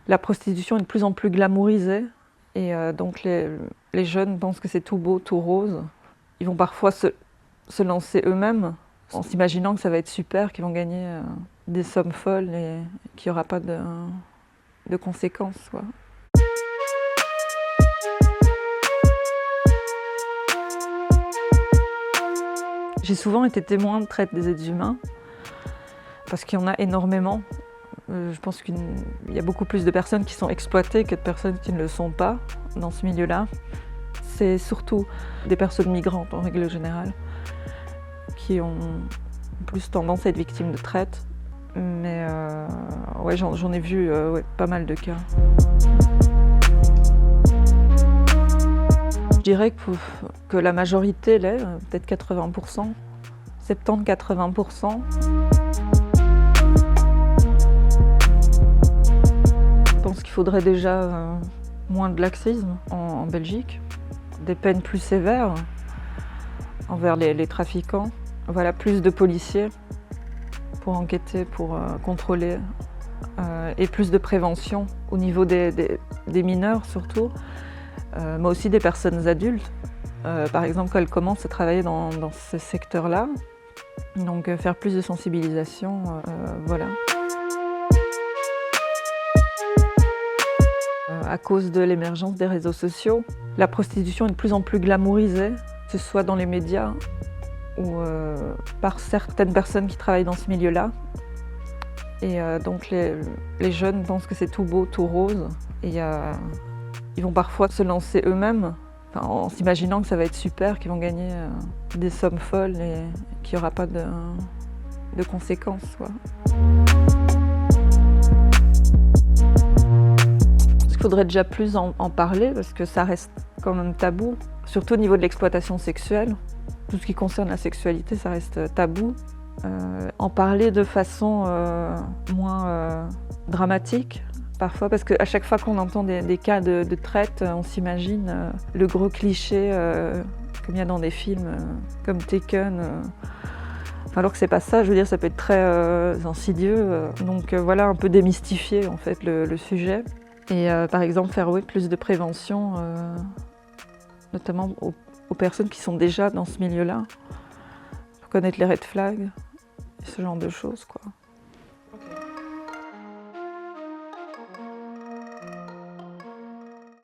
La prostitution est de plus en plus glamourisée et donc les jeunes pensent que c'est tout beau, tout rose. Ils vont parfois se lancer eux-mêmes en s'imaginant que ça va être super, qu'ils vont gagner des sommes folles et qu'il n'y aura pas de conséquences, quoi. J'ai souvent été témoin de traite des êtres humains parce qu'il y en a énormément. Je pense qu'il y a beaucoup plus de personnes qui sont exploitées que de personnes qui ne le sont pas dans ce milieu-là. C'est surtout des personnes migrantes en règle générale qui ont plus tendance à être victimes de traite. Mais ouais, j'en ai vu ouais, pas mal de cas. Je dirais que la majorité l'est, peut-être 80%, 70-80%. Je pense qu'il faudrait déjà moins de laxisme en Belgique, des peines plus sévères envers les trafiquants, voilà, plus de policiers pour enquêter, pour contrôler, et plus de prévention au niveau des mineurs surtout, mais aussi des personnes adultes. Par exemple, quand elles commencent à travailler dans ce secteur-là, donc faire plus de sensibilisation, voilà. À cause de l'émergence des réseaux sociaux, la prostitution est de plus en plus glamourisée, que ce soit dans les médias ou par certaines personnes qui travaillent dans ce milieu-là. Et donc les jeunes pensent que c'est tout beau, tout rose. Et ils vont parfois se lancer eux-mêmes en s'imaginant que ça va être super, qu'ils vont gagner des sommes folles et qu'il n'y aura pas de conséquences, quoi. Il faudrait déjà plus en parler parce que ça reste quand même tabou, surtout au niveau de l'exploitation sexuelle. Tout ce qui concerne la sexualité, ça reste tabou. En parler de façon moins dramatique, parfois, parce qu'à chaque fois qu'on entend des cas de traite, on s'imagine le gros cliché comme il y a dans des films comme Taken. Alors que c'est pas ça, je veux dire, ça peut être très insidieux. Donc voilà, un peu démystifier en fait le sujet. Et par exemple faire plus de prévention, notamment aux personnes qui sont déjà dans ce milieu-là, pour connaître les red flags, ce genre de choses, quoi.